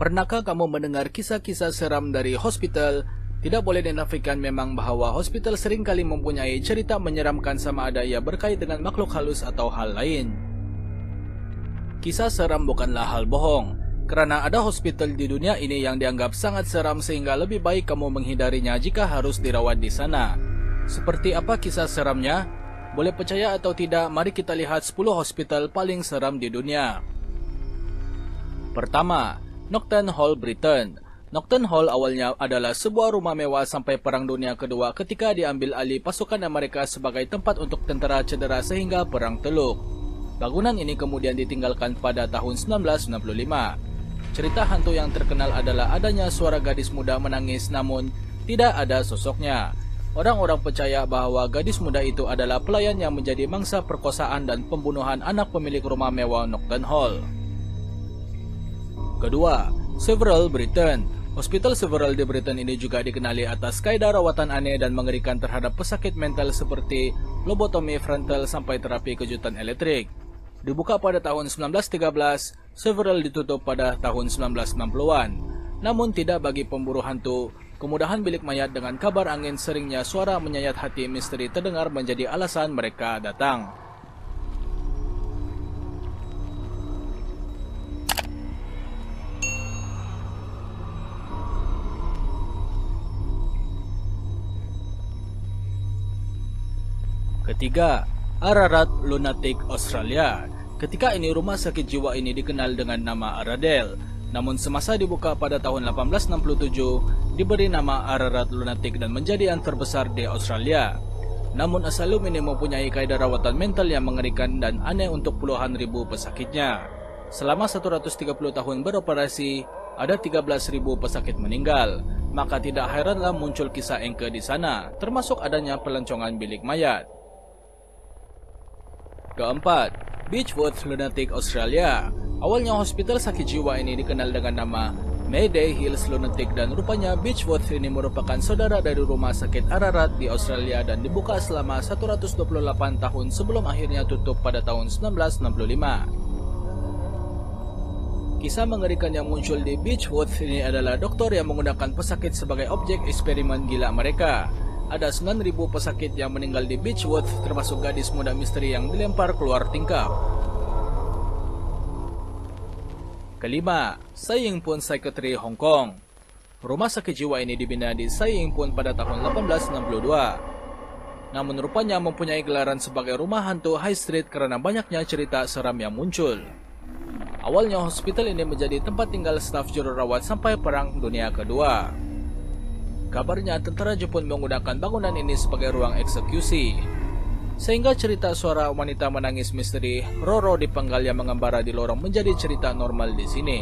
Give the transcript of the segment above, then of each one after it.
Pernahkah kamu mendengar kisah-kisah seram dari hospital? Tidak boleh dinafikan memang bahwa hospital seringkali mempunyai cerita menyeramkan sama ada ia berkait dengan makhluk halus atau hal lain. Kisah seram bukanlah hal bohong, karena ada hospital di dunia ini yang dianggap sangat seram sehingga lebih baik kamu menghindarinya jika harus dirawat di sana. Seperti apa kisah seramnya? Boleh percaya atau tidak, mari kita lihat 10 hospital paling seram di dunia. Pertama, Norton Hall, Britain. Norton Hall awalnya adalah sebuah rumah mewah sampai Perang Dunia Kedua ketika diambil alih pasukan Amerika sebagai tempat untuk tentara cedera sehingga Perang Teluk. Bangunan ini kemudian ditinggalkan pada tahun 1965. Cerita hantu yang terkenal adalah adanya suara gadis muda menangis namun tidak ada sosoknya. Orang-orang percaya bahwa gadis muda itu adalah pelayan yang menjadi mangsa perkosaan dan pembunuhan anak pemilik rumah mewah Norton Hall. Kedua, Several, Britain. Hospital Several di Britain ini juga dikenali atas kaidah rawatan aneh dan mengerikan terhadap pesakit mental seperti lobotomi frontal sampai terapi kejutan elektrik. Dibuka pada tahun 1913, Several ditutup pada tahun 1960-an. Namun tidak bagi pemburu hantu, kemudahan bilik mayat dengan kabar angin seringnya suara menyayat hati misteri terdengar menjadi alasan mereka datang. Ketiga, Ararat Lunatic, Australia. Ketika ini rumah sakit jiwa ini dikenal dengan nama Aradel. Namun semasa dibuka pada tahun 1867, diberi nama Ararat Lunatic dan menjadi yang terbesar di Australia. Namun asylum ini mempunyai kaidah rawatan mental yang mengerikan dan aneh untuk puluhan ribu pesakitnya. Selama 130 tahun beroperasi, ada 13.000 pesakit meninggal. Maka tidak heranlah muncul kisah engke di sana, termasuk adanya pelancongan bilik mayat. Keempat, Beechworth Lunatic, Australia. Awalnya hospital sakit jiwa ini dikenal dengan nama Mayday Hills Lunatic dan rupanya Beechworth ini merupakan saudara dari rumah sakit Ararat di Australia dan dibuka selama 128 tahun sebelum akhirnya tutup pada tahun 1965. Kisah mengerikan yang muncul di Beechworth ini adalah dokter yang menggunakan pesakit sebagai objek eksperimen gila mereka. Ada 9.000 pesakit yang meninggal di Beechworth, termasuk gadis muda misteri yang dilempar keluar tingkap. Kelima, Sai Ying Pun Psychiatry, Hong Kong. Rumah sakit jiwa ini dibina di Sai Ying Pun pada tahun 1862. Namun rupanya mempunyai gelaran sebagai rumah hantu high street karena banyaknya cerita seram yang muncul. Awalnya hospital ini menjadi tempat tinggal staf jururawat sampai Perang Dunia Kedua. Kabarnya tentara Jepun menggunakan bangunan ini sebagai ruang eksekusi. Sehingga cerita suara wanita menangis misteri Roro di penggal yang mengembara di lorong menjadi cerita normal di sini.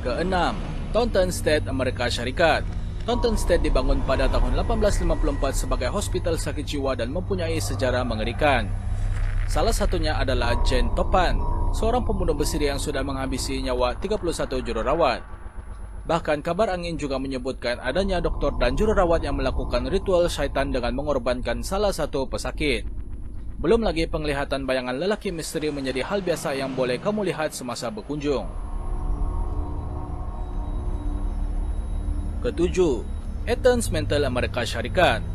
Keenam, Taunton State, Amerika Syarikat. Taunton State dibangun pada tahun 1854 sebagai hospital sakit jiwa dan mempunyai sejarah mengerikan. Salah satunya adalah Jane Topan, seorang pembunuh besi yang sudah menghabisi nyawa 31 jururawat. Bahkan kabar angin juga menyebutkan adanya dokter dan jururawat yang melakukan ritual syaitan dengan mengorbankan salah satu pesakit. Belum lagi penglihatan bayangan lelaki misteri menjadi hal biasa yang boleh kamu lihat semasa berkunjung. Ketujuh, Athens Mental, Amerika Syarikat.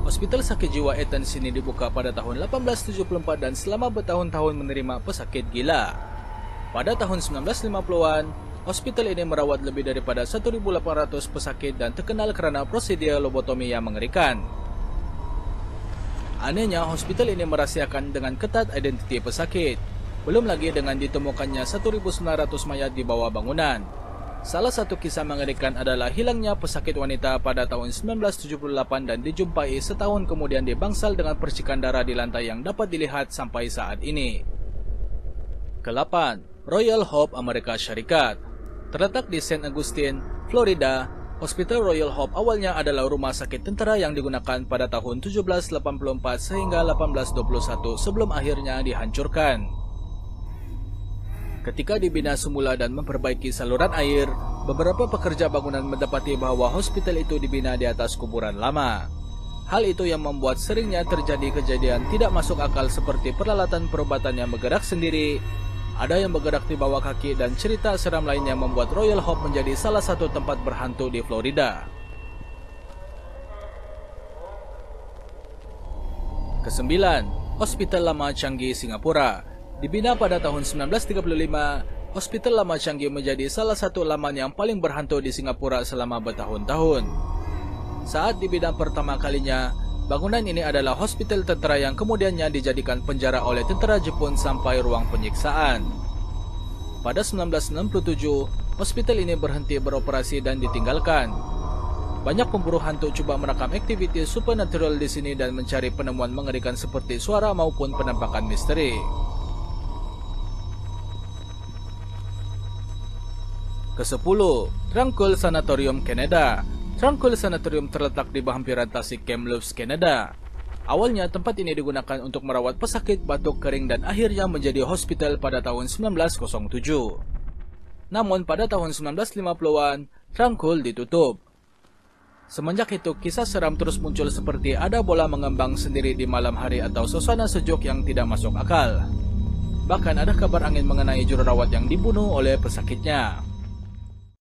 Hospital sakit jiwa Athens ini dibuka pada tahun 1874 dan selama bertahun-tahun menerima pesakit gila. Pada tahun 1950-an, hospital ini merawat lebih daripada 1.800 pesakit dan terkenal karena prosedur lobotomi yang mengerikan. Anehnya, hospital ini merahasiakan dengan ketat identiti pesakit. Belum lagi dengan ditemukannya 1.900 mayat di bawah bangunan. Salah satu kisah mengerikan adalah hilangnya pesakit wanita pada tahun 1978 dan dijumpai setahun kemudian dibangsal dengan percikan darah di lantai yang dapat dilihat sampai saat ini. Ke-8, Royal Hope, Amerika Syarikat. Terletak di St. Augustine, Florida, Hospital Royal Hope awalnya adalah rumah sakit tentara yang digunakan pada tahun 1784 sehingga 1821 sebelum akhirnya dihancurkan. Ketika dibina semula dan memperbaiki saluran air, beberapa pekerja bangunan mendapati bahwa hospital itu dibina di atas kuburan lama. Hal itu yang membuat seringnya terjadi kejadian tidak masuk akal seperti peralatan perobatan yang bergerak sendiri, ada yang bergerak di bawah kaki, dan cerita seram lainnya membuat Royal Hope menjadi salah satu tempat berhantu di Florida. Kesembilan, Hospital Lama Changi, Singapura. Dibina pada tahun 1935, Hospital Lama Changi menjadi salah satu laman yang paling berhantu di Singapura selama bertahun-tahun. Saat dibina pertama kalinya, bangunan ini adalah hospital tentara yang kemudiannya dijadikan penjara oleh tentara Jepun sampai ruang penyiksaan. Pada 1967, hospital ini berhenti beroperasi dan ditinggalkan. Banyak pemburu hantu coba merekam aktiviti supernatural di sini dan mencari penemuan mengerikan seperti suara maupun penampakan misteri. Ke-10, Tranquil Sanatorium, Kanada. Tranquil Sanatorium terletak di hampiran Tasik, Kamloops, Kanada. Awalnya tempat ini digunakan untuk merawat pesakit batuk kering dan akhirnya menjadi hospital pada tahun 1907. Namun pada tahun 1950-an, Tranquil ditutup. Semenjak itu, kisah seram terus muncul seperti ada bola mengembang sendiri di malam hari atau suasana sejuk yang tidak masuk akal. Bahkan ada kabar angin mengenai jururawat yang dibunuh oleh pesakitnya.